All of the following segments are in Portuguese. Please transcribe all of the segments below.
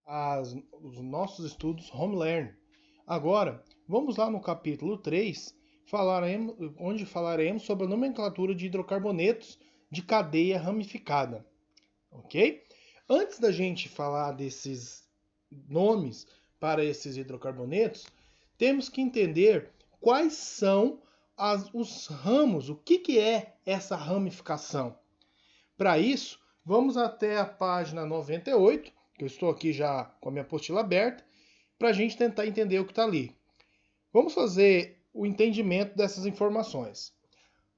os nossos estudos Home Learn. Agora, vamos lá no capítulo 3, onde falaremos sobre a nomenclatura de hidrocarbonetos de cadeia ramificada. Ok? Antes da gente falar desses nomes para esses hidrocarbonetos, temos que entender quais são os ramos, o que é essa ramificação. Para isso, vamos até a página 98, que eu estou aqui já com a minha apostila aberta, para a gente tentar entender o que está ali. Vamos fazer o entendimento dessas informações.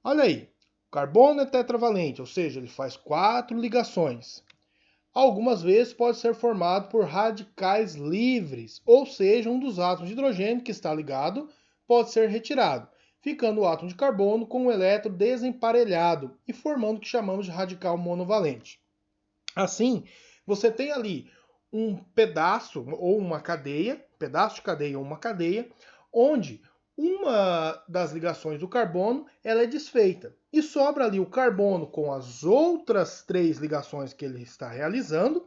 Olha aí, o carbono é tetravalente, ou seja, ele faz 4 ligações. Algumas vezes pode ser formado por radicais livres, ou seja, um dos átomos de hidrogênio que está ligado pode ser retirado, ficando o átomo de carbono com o elétron desemparelhado e formando o que chamamos de radical monovalente. Assim, você tem ali um pedaço ou uma cadeia, pedaço de cadeia ou uma cadeia, onde uma das ligações do carbono ela é desfeita. E sobra ali o carbono com as outras 3 ligações que ele está realizando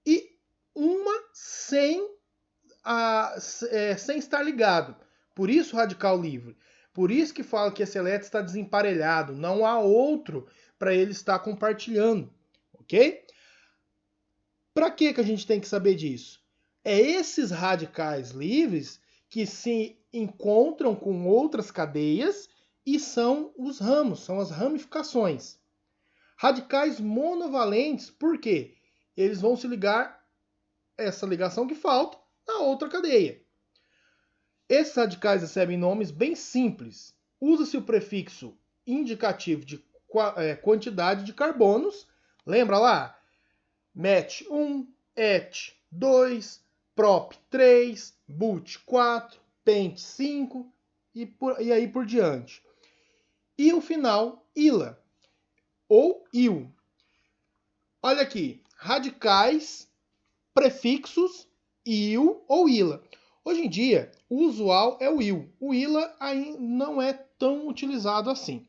e uma sem estar ligado. Por isso radical livre. Por isso que fala que esse elétron está desemparelhado. Não há outro para ele estar compartilhando. Ok? Para que a gente tem que saber disso? É esses radicais livres que se encontram com outras cadeias e são os ramos, são as ramificações. Radicais monovalentes, por quê? Eles vão se ligar, essa ligação que falta, na outra cadeia. Esses radicais recebem nomes bem simples. Usa-se o prefixo indicativo de quantidade de carbonos. Lembra lá? Met 1, et 2, prop 3, but 4, pent 5 e aí por diante. E o final, ila ou il. Olha aqui, radicais, prefixos, il ou ila. Hoje em dia, o usual é o il. O ila ainda não é tão utilizado assim.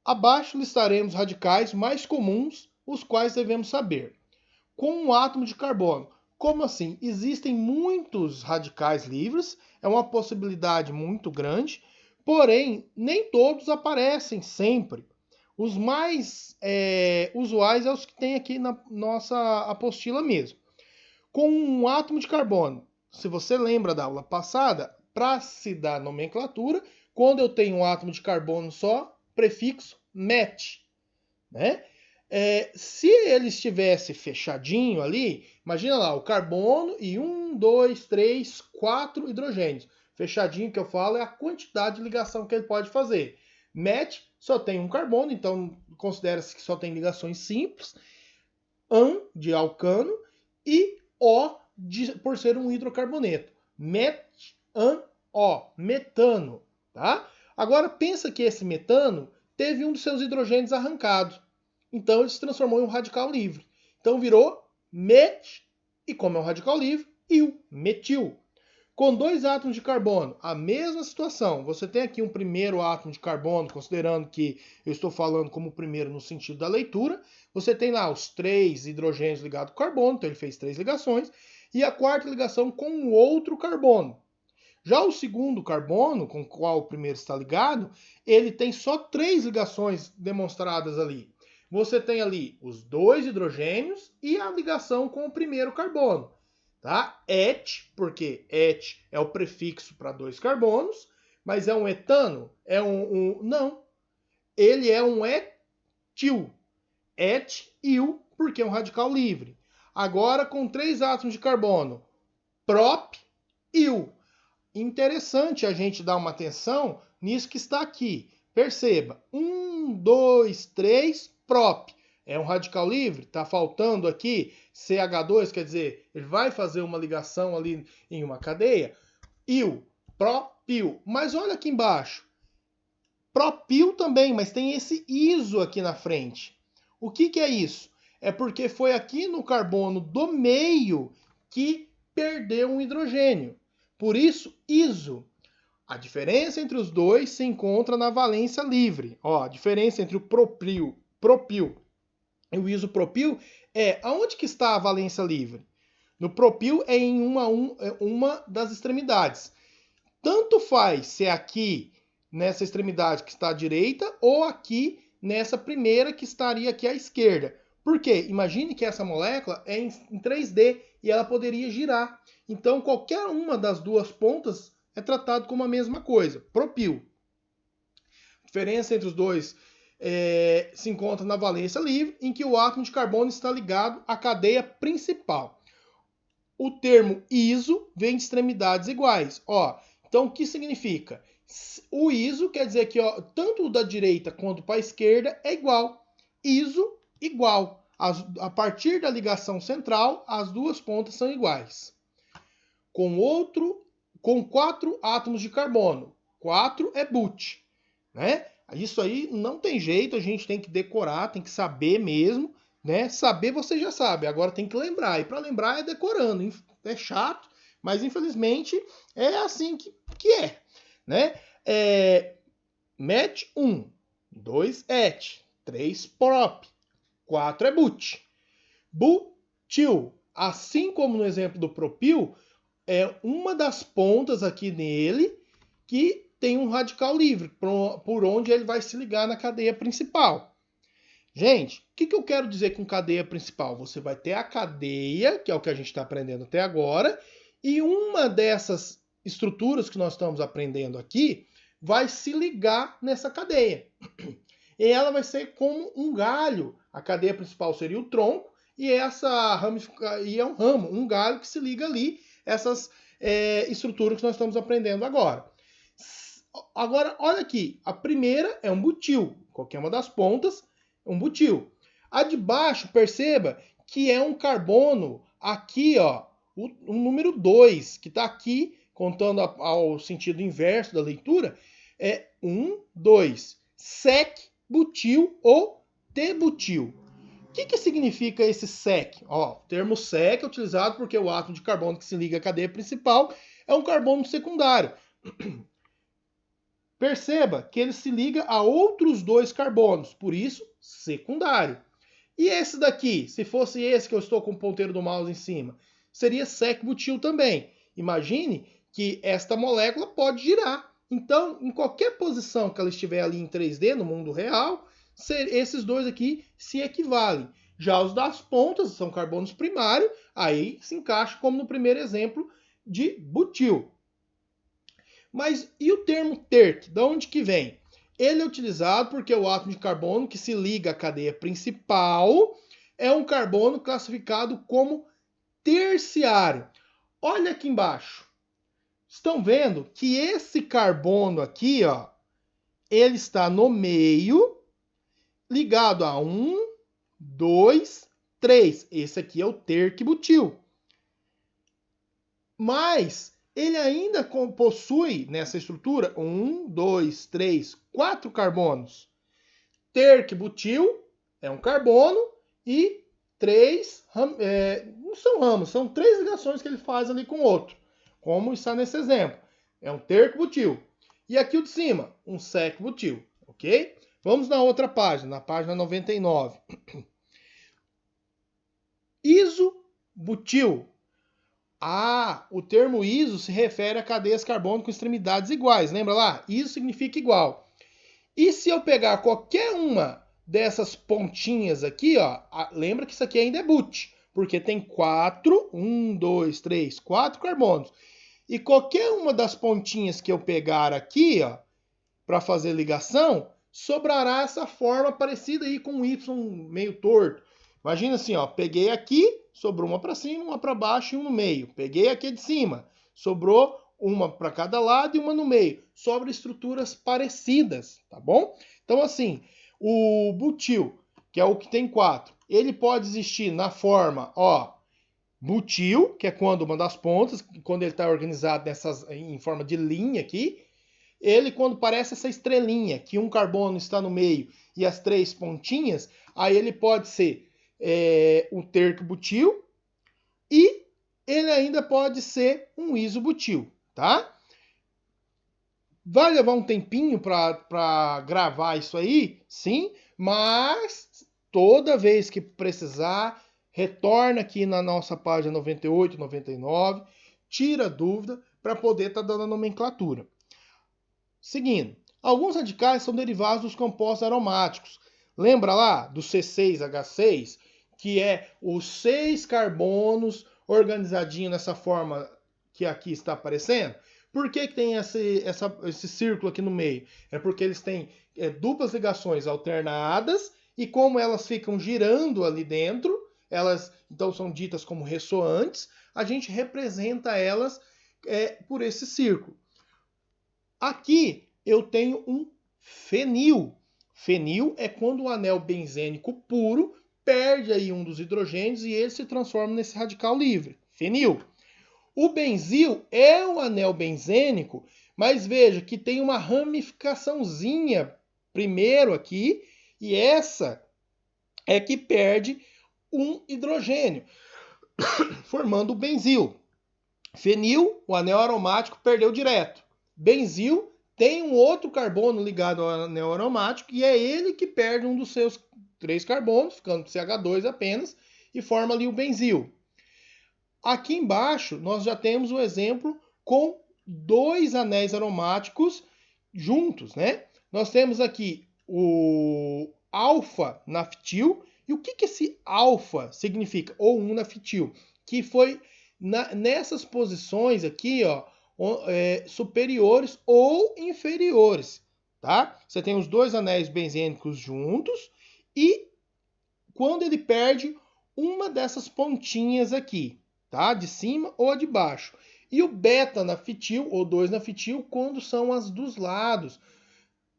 Abaixo listaremos radicais mais comuns, os quais devemos saber. Com um átomo de carbono. Como assim? Existem muitos radicais livres, é uma possibilidade muito grande, porém, nem todos aparecem sempre. Os mais usuais é os que tem aqui na nossa apostila mesmo. Com um átomo de carbono, se você lembra da aula passada, para se dar nomenclatura, quando eu tenho um átomo de carbono só, prefixo met, né? Se ele estivesse fechadinho ali, imagina lá, o carbono e 1, 2, 3, 4 hidrogênios. Fechadinho que eu falo é a quantidade de ligação que ele pode fazer. Met só tem um carbono, então considera-se que só tem ligações simples. An, de alcano, e O, por ser um hidrocarboneto. Met, an, O, metano. Tá? Agora pensa que esse metano teve um dos seus hidrogênios arrancado. Então ele se transformou em um radical livre. Então virou met, e como é um radical livre, il, metil. Com 2 átomos de carbono, a mesma situação. Você tem aqui um primeiro átomo de carbono, considerando que eu estou falando como o primeiro no sentido da leitura. Você tem lá os 3 hidrogênios ligados ao carbono, então ele fez 3 ligações. E a quarta ligação com o outro carbono. Já o segundo carbono, com o qual o primeiro está ligado, ele tem só 3 ligações demonstradas ali. Você tem ali os 2 hidrogênios e a ligação com o primeiro carbono. Tá? Et, porque et é o prefixo para 2 carbonos, mas é um etano? Não. Ele é um etil. Et-il, porque é um radical livre. Agora, com 3 átomos de carbono, prop-il. Interessante a gente dar uma atenção nisso que está aqui. Perceba, 1, 2, 3, prop. É um radical livre, está faltando aqui CH2, quer dizer, ele vai fazer uma ligação ali em uma cadeia. Il, propil. Mas olha aqui embaixo. Propil também, mas tem esse iso aqui na frente. O que é isso? É porque foi aqui no carbono do meio que perdeu um hidrogênio. Por isso, iso. A diferença entre os dois se encontra na valência livre. Ó, a diferença entre o propil e o isopropil Aonde que está a valência livre? No propil é em uma das extremidades. Tanto faz se é aqui nessa extremidade que está à direita ou aqui nessa primeira que estaria aqui à esquerda. Por quê? Imagine que essa molécula é em 3D e ela poderia girar. Então, qualquer uma das duas pontas é tratado como a mesma coisa, propil. A diferença entre os dois se encontra na valência livre, em que o átomo de carbono está ligado à cadeia principal. O termo iso vem de extremidades iguais. Então, o que significa? O iso quer dizer que tanto o da direita quanto para a esquerda é igual. Iso, igual. A partir da ligação central, as duas pontas são iguais. Com 4 átomos de carbono. 4 é but, né? Isso aí não tem jeito, a gente tem que decorar, tem que saber mesmo, né? Saber você já sabe, agora tem que lembrar. E para lembrar é decorando. É chato, mas infelizmente é assim que é, né? Met 1, 2 et, 3 prop, 4 é but. Butil, assim como no exemplo do propil, é uma das pontas aqui nele que tem um radical livre, por onde ele vai se ligar na cadeia principal. Gente, o que eu quero dizer com cadeia principal? Você vai ter a cadeia, que é o que a gente está aprendendo até agora, e uma dessas estruturas que nós estamos aprendendo aqui vai se ligar nessa cadeia. E ela vai ser como um galho. A cadeia principal seria o tronco, e essa ramificação é um ramo, um galho que se liga ali, essas estruturas que nós estamos aprendendo agora. Agora, olha aqui, a primeira é um butil, qualquer uma das pontas é um butil. A de baixo, perceba que é um carbono aqui, o número 2, que está aqui, contando ao sentido inverso da leitura, é 1, 2, sec-butil ou T-butil. O que significa esse sec? O termo sec é utilizado porque o átomo de carbono que se liga à cadeia principal é um carbono secundário. Perceba que ele se liga a outros 2 carbonos, por isso, secundário. E esse daqui, se fosse esse que eu estou com o ponteiro do mouse em cima, seria sec-butil também. Imagine que esta molécula pode girar. Então, em qualquer posição que ela estiver ali em 3D, no mundo real, esses dois aqui se equivalem. Já os das pontas são carbonos primários, aí se encaixa como no primeiro exemplo de butil. Mas e o termo terc? De onde que vem? Ele é utilizado porque o átomo de carbono que se liga à cadeia principal é um carbono classificado como terciário. Olha aqui embaixo. Estão vendo que esse carbono aqui, ele está no meio, ligado a 1, 2, 3. Esse aqui é o terc-butil. Mas ele ainda possui nessa estrutura 1, 2, 3, 4 carbonos. Terc-butil é um carbono e 3, não são ramos, são 3 ligações que ele faz ali com o outro, como está nesse exemplo. É um terc-butil. E aqui o de cima, um sec-butil, ok? Vamos na outra página, na página 99. Isobutil. O termo iso se refere a cadeias carbônicas com extremidades iguais. Lembra lá? Iso significa igual. E se eu pegar qualquer uma dessas pontinhas aqui, lembra que isso aqui ainda é but, porque tem 4, 1, 2, 3, 4 carbonos. E qualquer uma das pontinhas que eu pegar aqui, para fazer ligação, sobrará essa forma parecida aí com um Y meio torto. Imagina assim, peguei aqui, sobrou uma para cima, uma para baixo e uma no meio. Peguei aqui de cima, sobrou uma para cada lado e uma no meio. Sobra estruturas parecidas, tá bom? Então assim, o butil, que é o que tem 4, ele pode existir na forma, butil, que é quando uma das pontas, quando ele está organizado em forma de linha aqui, ele quando parece essa estrelinha, que um carbono está no meio e as 3 pontinhas, aí ele pode ser um terc-butil e ele ainda pode ser um isobutil, tá? Vai levar um tempinho para gravar isso aí, sim, mas toda vez que precisar, retorna aqui na nossa página 98, 99, tira a dúvida para poder estar dando a nomenclatura. Seguindo, alguns radicais são derivados dos compostos aromáticos. Lembra lá do C6H6, que é os 6 carbonos organizadinho nessa forma que aqui está aparecendo? Por que tem esse círculo aqui no meio? É porque eles têm duplas ligações alternadas e como elas ficam girando ali dentro, elas então são ditas como ressoantes, a gente representa elas por esse círculo. Aqui eu tenho um fenil. Fenil é quando o anel benzênico puro perde aí um dos hidrogênios e ele se transforma nesse radical livre. Fenil. O benzil é o anel benzênico, mas veja que tem uma ramificaçãozinha primeiro aqui, e essa é que perde um hidrogênio, formando o benzil. Fenil, o anel aromático, perdeu direto. Benzil tem um outro carbono ligado ao anel aromático, e é ele que perde um dos seus 3 carbonos, ficando CH2 apenas, e forma ali o benzil. Aqui embaixo, nós já temos o exemplo com 2 anéis aromáticos juntos, né? Nós temos aqui o alfa-naftil. E o que esse alfa significa? Ou 1-naftil, que foi nessas posições aqui, ó, superiores ou inferiores, tá? Você tem os 2 anéis benzênicos juntos e quando ele perde uma dessas pontinhas aqui, tá? De cima ou a de baixo. E o beta-naftil ou 2-naftil quando são as dos lados.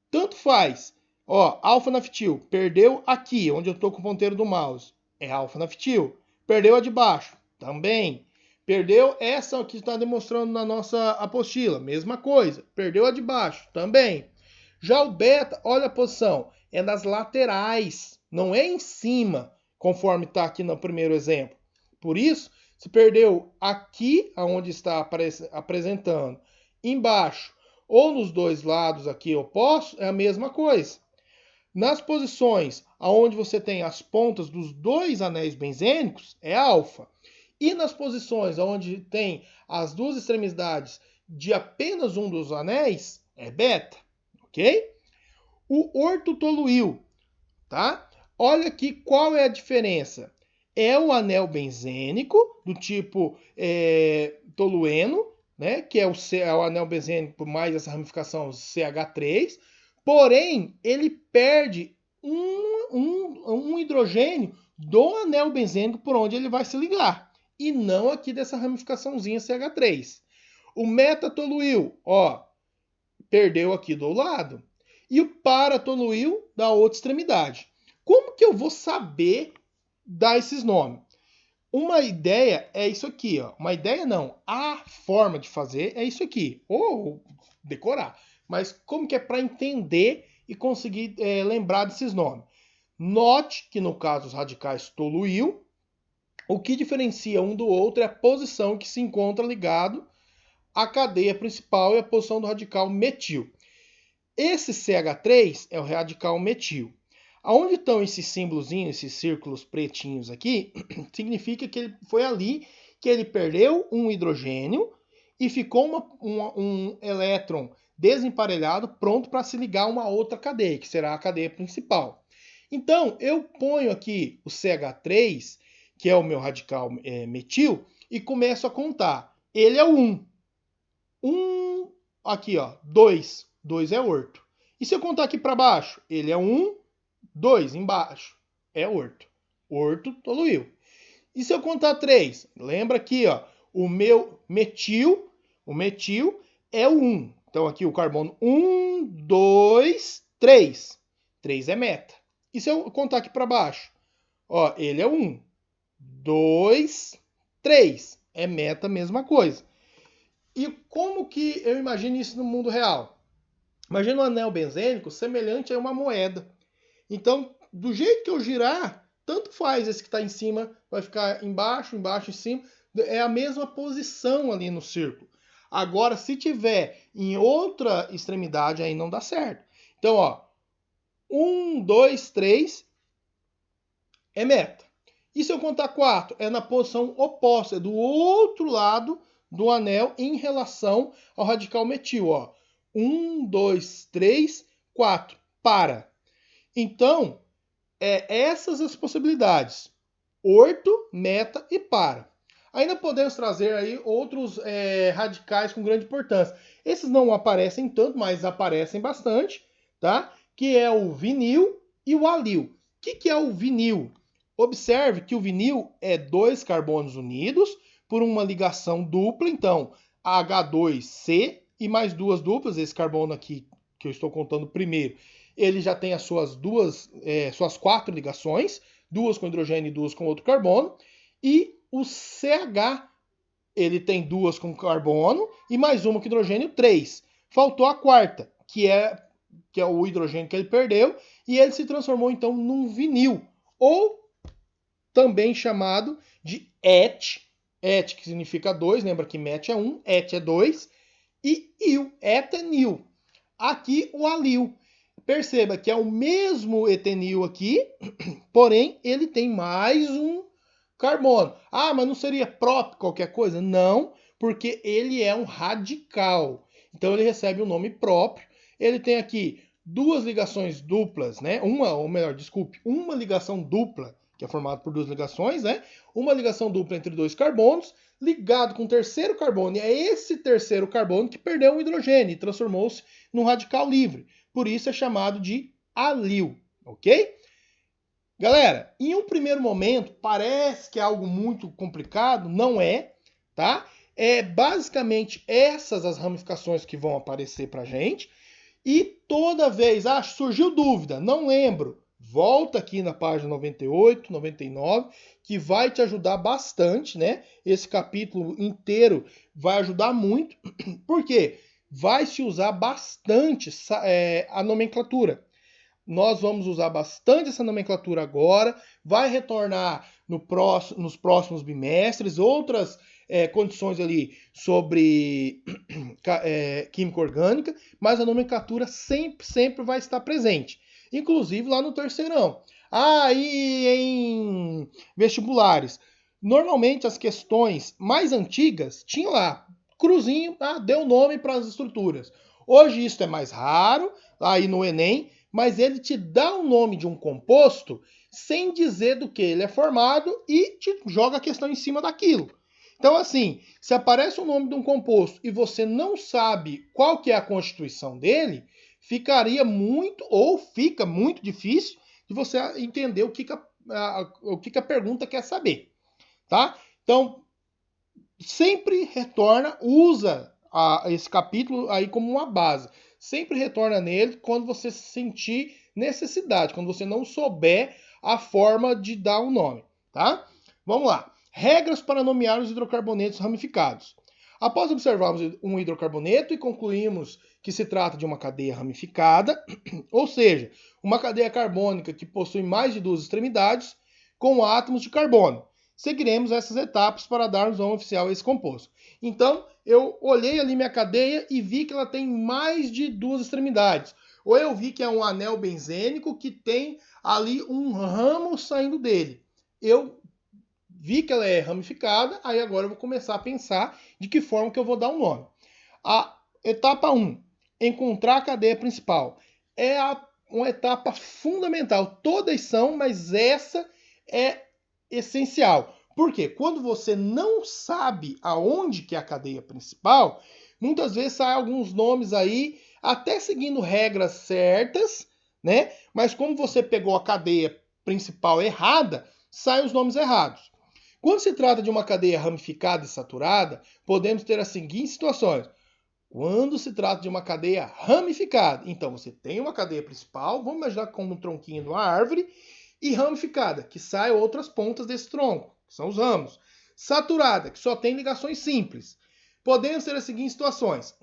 Tanto faz. Ó, alfa-naftil, perdeu aqui, onde eu estou com o ponteiro do mouse. É alfa-naftil. Perdeu a de baixo, também. Perdeu essa que está demonstrando na nossa apostila, mesma coisa. Perdeu a de baixo, também. Já o beta, olha a posição, é nas laterais, não é em cima, conforme está aqui no primeiro exemplo. Por isso, se perdeu aqui, onde está apresentando, embaixo, ou nos 2 lados aqui opostos, é a mesma coisa. Nas posições onde você tem as pontas dos 2 anéis benzênicos, é alfa. E nas posições onde tem as 2 extremidades de apenas um dos anéis, é beta, ok? O ortotoluil, tá? Olha aqui qual é a diferença. É o anel benzênico do tipo tolueno, né? Que é o anel benzênico mais essa ramificação CH3. Porém, ele perde um hidrogênio do anel benzênico por onde ele vai se ligar. E não aqui dessa ramificaçãozinha CH3. O metatoluil, ó, perdeu aqui do lado. E o paratoluil da outra extremidade. Como que eu vou saber dar esses nomes? Uma ideia é isso aqui, ó. Uma ideia não, a forma de fazer é isso aqui. Ou decorar. Mas como que é para entender e conseguir lembrar desses nomes? Note que no caso os radicais toluil, o que diferencia um do outro é a posição que se encontra ligado à cadeia principal e a posição do radical metil. Esse CH3 é o radical metil. Aonde estão esses símbolozinhos, esses círculos pretinhos aqui, significa que foi ali que ele perdeu um hidrogênio e ficou um elétron desemparelhado pronto para se ligar a uma outra cadeia, que será a cadeia principal. Então, eu ponho aqui o CH3, que é o meu radical metil, e começo a contar. Ele é o 1. 1, aqui ó, 2. 2 é orto. E se eu contar aqui para baixo? Ele é 1, 2 embaixo. É orto. Orto toluil. E se eu contar 3? Lembra aqui, ó, o meu metil, o metil é o 1. Então aqui o carbono 1, 2, 3. 3 é meta. E se eu contar aqui para baixo? Ó, ele é 1, 2, 3. É meta, mesma coisa. E como que eu imagino isso no mundo real? Imagina um anel benzênico semelhante a uma moeda. Então, do jeito que eu girar, tanto faz esse que está em cima, vai ficar embaixo, embaixo, em cima. É a mesma posição ali no círculo. Agora, se tiver em outra extremidade, aí não dá certo. Então, ó, 1, 2, 3 é meta. E se eu contar 4? É na posição oposta, é do outro lado do anel em relação ao radical metil. Ó. 1, 2, 3, 4. Para. Então, essas as possibilidades. Orto, meta e para. Ainda podemos trazer aí outros radicais com grande importância. Esses não aparecem tanto, mas aparecem bastante, tá? Que é o vinil e o alil. O que é o vinil? Observe que o vinil é 2 carbonos unidos por uma ligação dupla, então H2C e mais 2 duplas, esse carbono aqui que eu estou contando primeiro, ele já tem as suas suas 4 ligações, 2 com hidrogênio e 2 com outro carbono, e o CH, ele tem 2 com carbono e mais uma com hidrogênio, 3. Faltou a quarta, que é o hidrogênio que ele perdeu, e ele se transformou então num vinil, ou também chamado de ET, ET que significa 2, lembra que MET é 1, ET é 2, e IL, etanil. Aqui o alil. Perceba que é o mesmo etenil aqui, porém ele tem mais um carbono. Ah, mas não seria próprio qualquer coisa? Não, porque ele é um radical. Então ele recebe um nome próprio. Ele tem aqui 2 ligações duplas, né? Uma ligação dupla, que é formada por 2 ligações, né? Uma ligação dupla entre 2 carbonos, ligado com o terceiro carbono. E é esse terceiro carbono que perdeu o hidrogênio e transformou-se num radical livre. Por isso é chamado de alil, ok? Galera, em um primeiro momento parece que é algo muito complicado, não é, tá? É basicamente essas as ramificações que vão aparecer pra gente. E toda vez, surgiu dúvida, não lembro, volta aqui na página 98, 99, que vai te ajudar bastante, né? Esse capítulo inteiro vai ajudar muito. Por quê? Vai se usar bastante a nomenclatura. Nós vamos usar bastante essa nomenclatura agora, vai retornar nos próximos bimestres, outras condições ali sobre química orgânica, mas a nomenclatura sempre vai estar presente, inclusive lá no terceirão. E em vestibulares, normalmente as questões mais antigas tinham lá, cruzinho, deu nome para as estruturas. Hoje isso é mais raro, aí no Enem, mas ele te dá o nome de um composto sem dizer do que ele é formado e te joga a questão em cima daquilo. Então, assim, se aparece o nome de um composto e você não sabe qual que é a constituição dele, fica muito difícil de você entender o que a pergunta quer saber, tá? Então, sempre usa esse capítulo aí como uma base. Sempre retorna nele quando você sentir necessidade, quando você não souber a forma de dar um nome, tá? Vamos lá. Regras para nomear os hidrocarbonetos ramificados. Após observarmos um hidrocarboneto e concluímos que se trata de uma cadeia ramificada, ou seja, uma cadeia carbônica que possui mais de 2 extremidades com átomos de carbono. Seguiremos essas etapas para darmos nome oficial a esse composto. Então, eu olhei ali minha cadeia e vi que ela tem mais de 2 extremidades. Ou eu vi que é um anel benzênico que tem ali um ramo saindo dele. Eu vi que ela é ramificada, aí agora eu vou começar a pensar de que forma que eu vou dar um nome. A etapa 1, encontrar a cadeia principal. É uma etapa fundamental. Todas são, mas essa é essencial. Por quê? Quando você não sabe aonde que é a cadeia principal, muitas vezes saem alguns nomes aí, até seguindo regras certas, né? Mas como você pegou a cadeia principal errada, saem os nomes errados. Quando se trata de uma cadeia ramificada e saturada, podemos ter as seguintes situações. Quando se trata de uma cadeia ramificada, então você tem uma cadeia principal, vamos imaginar como um tronquinho de uma árvore, e ramificada, que saem outras pontas desse tronco, que são os ramos. Saturada, que só tem ligações simples. Podemos ter as seguintes situações.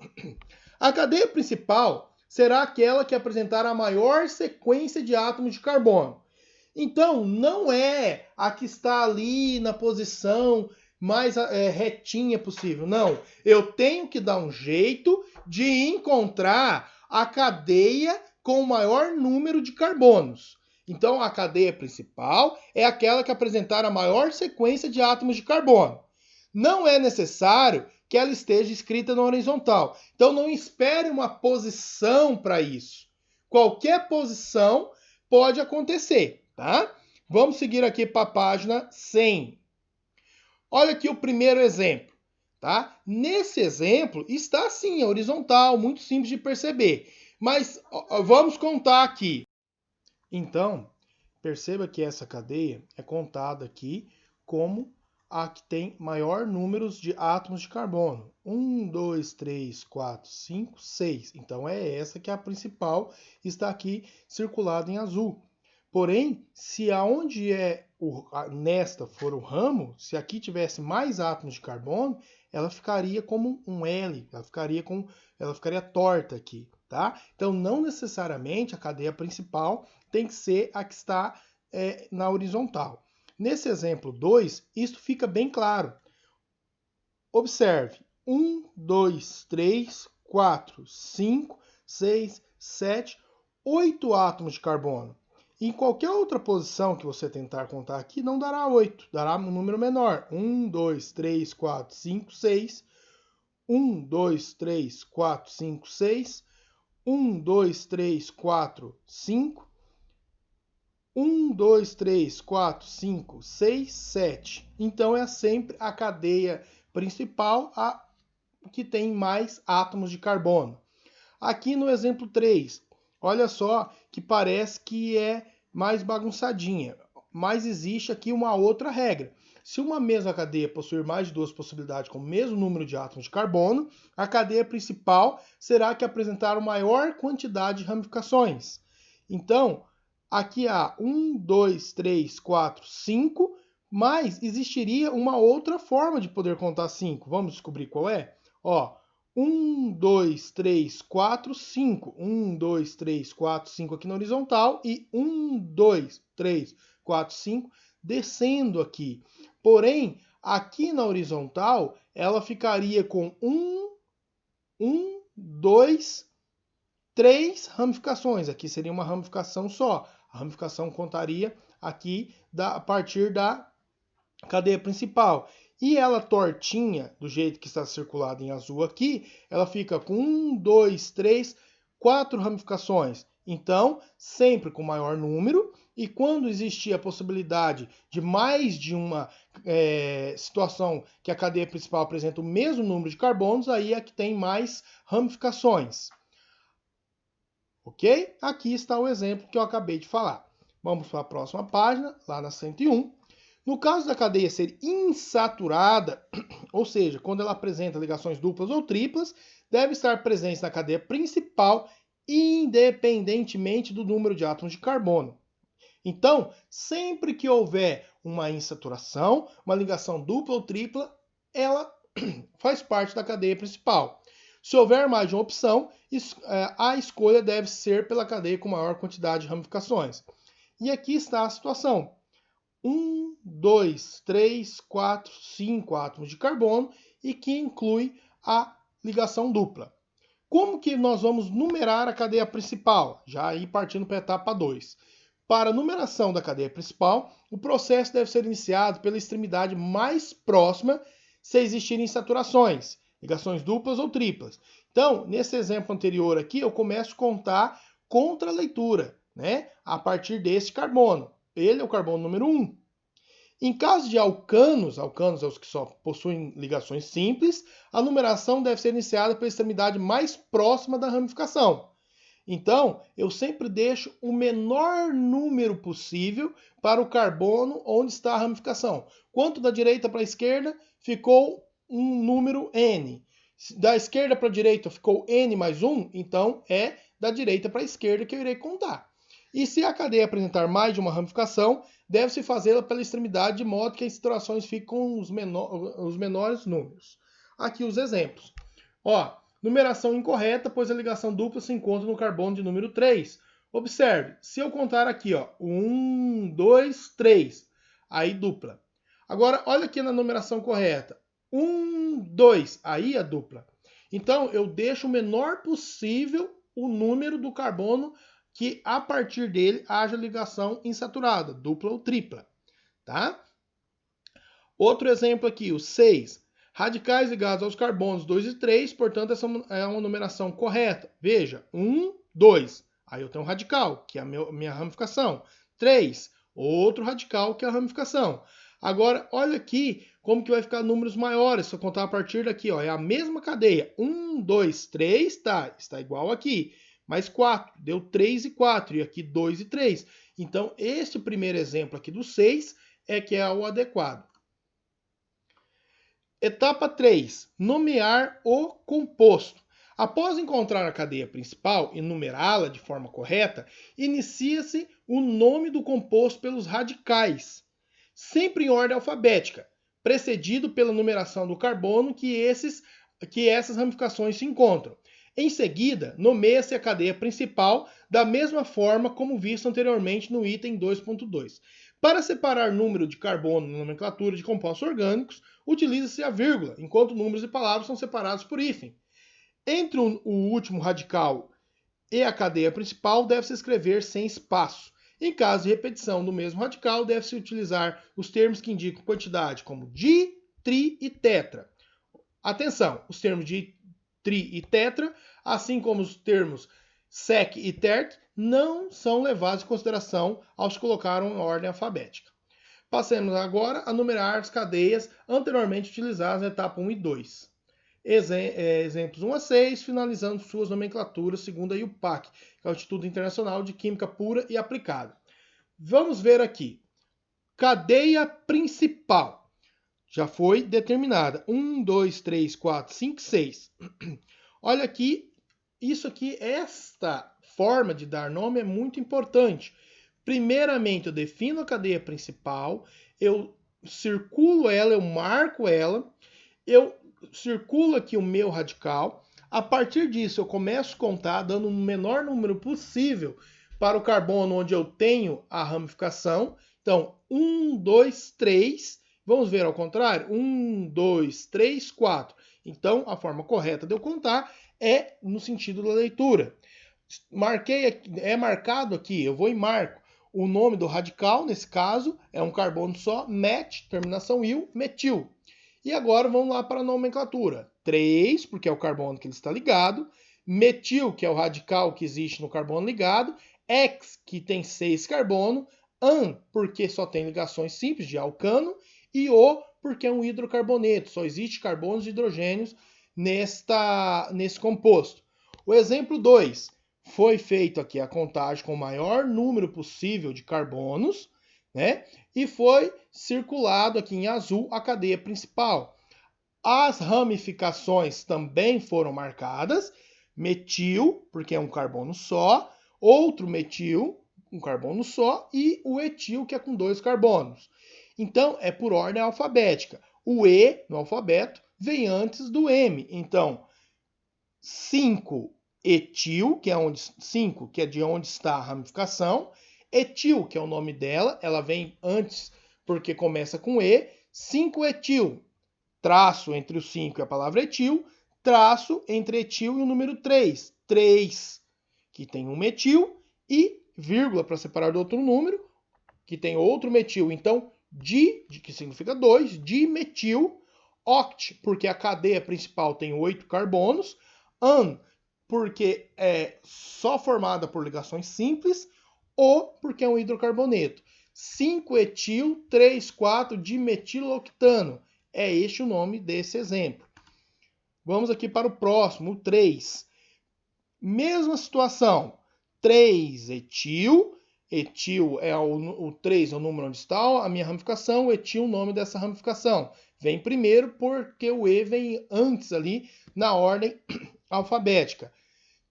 A cadeia principal será aquela que apresentar a maior sequência de átomos de carbono. Então, não é a que está ali na posição mais retinha possível. Não, eu tenho que dar um jeito de encontrar a cadeia com o maior número de carbonos. Então, a cadeia principal é aquela que apresentar a maior sequência de átomos de carbono. Não é necessário que ela esteja escrita na horizontal. Então, não espere uma posição para isso. Qualquer posição pode acontecer, tá? Vamos seguir aqui para a página 100. Olha aqui o primeiro exemplo, tá? Nesse exemplo está sim a horizontal, muito simples de perceber. Mas vamos contar aqui. Então, perceba que essa cadeia é contada aqui como a que tem maior número de átomos de carbono. 1, 2, 3, 4, 5, 6. Então é essa que é a principal, está aqui circulada em azul. Porém, se aonde nesta for o ramo, se aqui tivesse mais átomos de carbono, ela ficaria como um L, ela ficaria torta aqui, tá? Então não necessariamente a cadeia principal tem que ser a que está na horizontal. Nesse exemplo 2, isto fica bem claro. Observe, 1, 2, 3, 4, 5, 6, 7, 8 átomos de carbono. Em qualquer outra posição que você tentar contar aqui, não dará 8, dará um número menor. 1, 2, 3, 4, 5, 6. 1, 2, 3, 4, 5, 6. 1, 2, 3, 4, 5. 1, 2, 3, 4, 5, 6, 7. Então é sempre a cadeia principal a que tem mais átomos de carbono. Aqui no exemplo 3, olha só que parece que é mais bagunçadinha, mas existe aqui uma outra regra. Se uma mesma cadeia possuir mais de duas possibilidades com o mesmo número de átomos de carbono, a cadeia principal será que apresentar uma maior quantidade de ramificações. Então, aqui há 1, 2, 3, 4, 5, mas existiria uma outra forma de poder contar 5. Vamos descobrir qual é? Ó, 1, 2, 3, 4, 5. 1, 2, 3, 4, 5 aqui na horizontal e 1, 2, 3, 4, 5 descendo aqui. Porém, aqui na horizontal, ela ficaria com 1, 2, 3 ramificações. Aqui seria uma ramificação só. A ramificação contaria aqui a partir da cadeia principal. E ela tortinha, do jeito que está circulada em azul aqui, ela fica com 1, 2, 3, 4 ramificações. Então, sempre com maior número, e quando existia a possibilidade de mais de uma situação que a cadeia principal apresenta o mesmo número de carbonos, aí é que tem mais ramificações. Ok? Aqui está o exemplo que eu acabei de falar. Vamos para a próxima página, lá na 101. No caso da cadeia ser insaturada, ou seja, quando ela apresenta ligações duplas ou triplas, deve estar presente na cadeia principal, independentemente do número de átomos de carbono. Então, sempre que houver uma insaturação, uma ligação dupla ou tripla, ela faz parte da cadeia principal. Se houver mais de uma opção, a escolha deve ser pela cadeia com maior quantidade de ramificações. E aqui está a situação. 1, 2, 3, 4, 5 átomos de carbono e que inclui a ligação dupla. Como que nós vamos numerar a cadeia principal? Já aí partindo para a etapa 2. Para a numeração da cadeia principal, o processo deve ser iniciado pela extremidade mais próxima se existirem saturações, ligações duplas ou triplas. Então, nesse exemplo anterior aqui, eu começo a contar contra a leitura, né? A partir desse carbono. Ele é o carbono número 1. Em caso de alcanos é os que só possuem ligações simples, a numeração deve ser iniciada pela extremidade mais próxima da ramificação. Então, eu sempre deixo o menor número possível para o carbono onde está a ramificação. Quanto da direita para a esquerda, ficou um número N. Da esquerda para a direita ficou N mais 1, então é da direita para a esquerda que eu irei contar. E se a cadeia apresentar mais de uma ramificação, deve-se fazê-la pela extremidade, de modo que as situações fiquem com os menores números. Aqui os exemplos. Ó, numeração incorreta, pois a ligação dupla se encontra no carbono de número 3. Observe, se eu contar aqui, ó, 1, 2, 3, aí dupla. Agora, olha aqui na numeração correta. 1, 2, aí é dupla. Então, eu deixo o menor possível o número do carbono que a partir dele haja ligação insaturada, dupla ou tripla, tá? Outro exemplo aqui, o 6. Radicais ligados aos carbonos 2 e 3, portanto, essa é uma numeração correta. Veja, 1, 2. Aí eu tenho um radical, que é a minha ramificação. 3, outro radical, que é a ramificação. Agora, olha aqui como que vai ficar números maiores, se eu contar a partir daqui, ó, é a mesma cadeia. 1, 2, 3, tá, está igual aqui. Mais 4, deu 3 e 4, e aqui 2 e 3. Então, este primeiro exemplo aqui do 6 é que é o adequado. Etapa 3. Nomear o composto. Após encontrar a cadeia principal e numerá-la de forma correta, inicia-se o nome do composto pelos radicais, sempre em ordem alfabética, precedido pela numeração do carbono que essas ramificações se encontram. Em seguida, nomeia-se a cadeia principal da mesma forma como visto anteriormente no item 2.2. Para separar número de carbono na nomenclatura de compostos orgânicos, utiliza-se a vírgula, enquanto números e palavras são separados por hífen. Entre o último radical e a cadeia principal, deve-se escrever sem espaço. Em caso de repetição do mesmo radical, deve-se utilizar os termos que indicam quantidade, como di, tri e tetra. Atenção, os termos di, tri e tetra, assim como os termos sec e tert, não são levados em consideração ao se colocar em ordem alfabética. Passemos agora a numerar as cadeias anteriormente utilizadas na etapa 1 e 2. Exemplos 1 a 6, finalizando suas nomenclaturas segundo a IUPAC, que é o Instituto Internacional de Química Pura e Aplicada. Vamos ver aqui. Cadeia principal. Já foi determinada. 1, 2, 3, 4, 5, 6. Olha aqui, isso aqui, esta forma de dar nome é muito importante. Primeiramente, eu defino a cadeia principal, eu circulo ela, eu marco ela, eu circulo aqui o meu radical. A partir disso, eu começo a contar, dando o menor número possível para o carbono onde eu tenho a ramificação. Então, 1, 2, 3. Vamos ver ao contrário? 1, 2, 3, 4. Então, a forma correta de eu contar é no sentido da leitura. É marcado aqui, eu vou e marco o nome do radical, nesse caso, é um carbono só, met, terminação il, metil. E agora vamos lá para a nomenclatura. 3, porque é o carbono que ele está ligado, metil, que é o radical que existe no carbono ligado, X, que tem 6 carbono, an, porque só tem ligações simples de alcano, e O, porque é um hidrocarboneto, só existe carbonos e hidrogênios nesse composto. O exemplo 2, foi feito aqui a contagem com o maior número possível de carbonos, né? E foi circulado aqui em azul a cadeia principal. As ramificações também foram marcadas. Metil, porque é um carbono só, outro metil, um carbono só, e o etil, que é com 2 carbonos. Então, é por ordem alfabética. O E, no alfabeto, vem antes do M. Então, 5 etil, que é 5, que é de onde está a ramificação. Etil, que é o nome dela, ela vem antes porque começa com E. 5 etil, traço entre o 5 e a palavra etil, traço entre etil e o número 3. 3, que tem um metil, e vírgula para separar do outro número, que tem outro metil. Então, que significa 2, dimetil, oct, porque a cadeia principal tem 8 carbonos, an, porque é só formada por ligações simples, O, porque é um hidrocarboneto. 5-etil, 3,4 dimetiloctano. É este o nome desse exemplo. Vamos aqui para o próximo, o 3. Mesma situação. 3-etil. Etil é o 3 é o número onde está a minha ramificação, o etil é o nome dessa ramificação. Vem primeiro porque o E vem antes ali na ordem alfabética.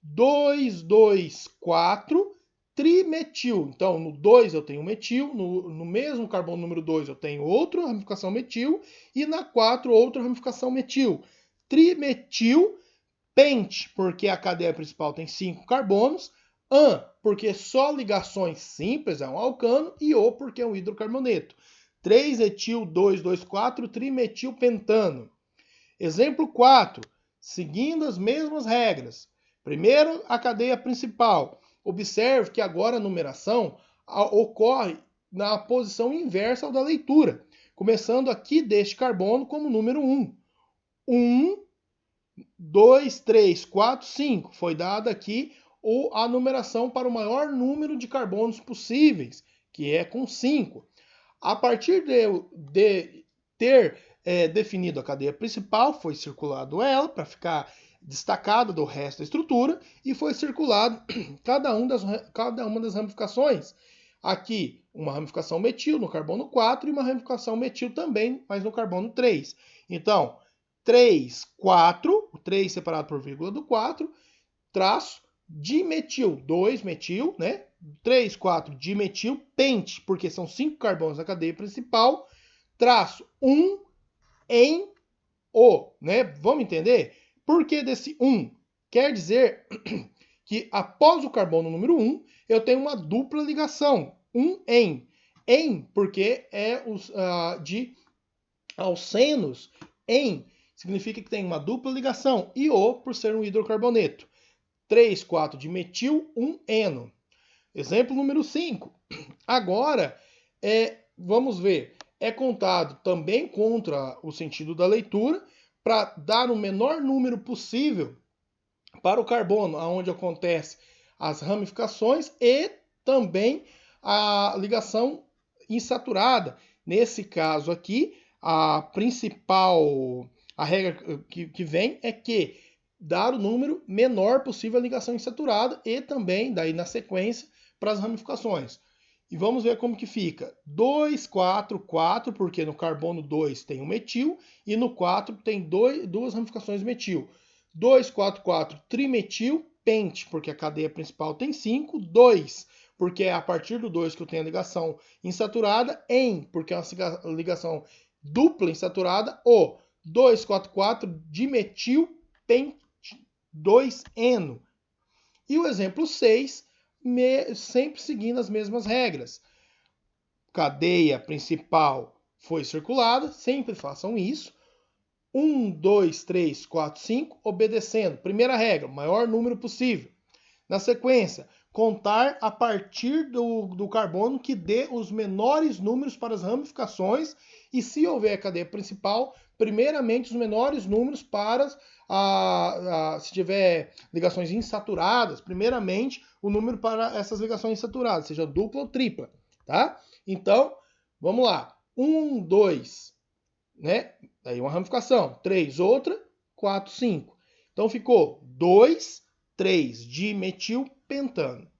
2, 2, 4, trimetil. Então, no 2 eu tenho metil, no mesmo carbono número 2 eu tenho outra ramificação metil, e na 4 outra ramificação metil. Trimetil, pent, porque a cadeia principal tem 5 carbonos, an, porque só ligações simples é um alcano, e O, porque é um hidrocarboneto. 3-etil, 2, 2, 4, trimetilpentano. Exemplo 4, seguindo as mesmas regras. Primeiro, a cadeia principal. Observe que agora a numeração ocorre na posição inversa ao da leitura, começando aqui deste carbono como número 1. 1, 2, 3, 4, 5. Foi dada aqui a numeração para o maior número de carbonos possíveis, que é com 5. A partir de ter definido a cadeia principal, foi circulado ela para ficar destacada do resto da estrutura e foi circulado cada uma das ramificações. Aqui, uma ramificação metil no carbono 4 e uma ramificação metil também, mas no carbono 3. Então, 3, 4, o 3 separado por vírgula do 4, traço, dimetil, 2 metil, né? 3, 4, dimetil, pente, porque são 5 carbonos na cadeia principal, traço 1 em O, né? Vamos entender? Por que desse 1? Quer dizer que após o carbono número 1, eu tenho uma dupla ligação, 1 em. Em, porque é de alcenos, em significa que tem uma dupla ligação, e O por ser um hidrocarboneto. 3, 4 de metil, 1 eno. Exemplo número 5. Agora, vamos ver, é contado também contra o sentido da leitura, para dar o menor número possível para o carbono, onde acontece as ramificações e também a ligação insaturada. Nesse caso aqui, a regra que vem é que dar o número menor possível à ligação insaturada e também, daí na sequência, para as ramificações. E vamos ver como que fica. 2, 4, 4, porque no carbono 2 tem um metil e no 4 tem duas ramificações metil. 2, 4, 4, trimetil, pente, porque a cadeia principal tem 5. 2, porque é a partir do 2 que eu tenho a ligação insaturada. Em, porque é uma ligação dupla insaturada. O 2, 4, 4, dimetil, pente, 2-eno. E o exemplo 6, sempre seguindo as mesmas regras. Cadeia principal foi circulada, sempre façam isso. 1, 2, 3, 4, 5, obedecendo. Primeira regra, maior número possível. Na sequência, contar a partir do carbono que dê os menores números para as ramificações e, se houver a cadeia principal, primeiramente os menores números para se tiver ligações insaturadas, primeiramente o número para essas ligações insaturadas, seja dupla ou tripla, tá? Então, vamos lá. 1, 2, né? Aí uma ramificação. 3, outra. 4, 5. Então ficou 2, 3 dimetilpentano.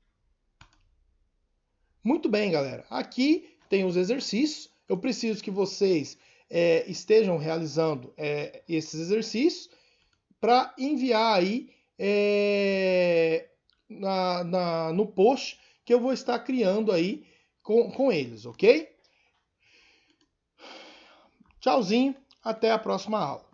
Muito bem, galera. Aqui tem os exercícios. Eu preciso que vocês estejam realizando esses exercícios para enviar aí no post que eu vou estar criando aí com eles, ok? Tchauzinho, até a próxima aula.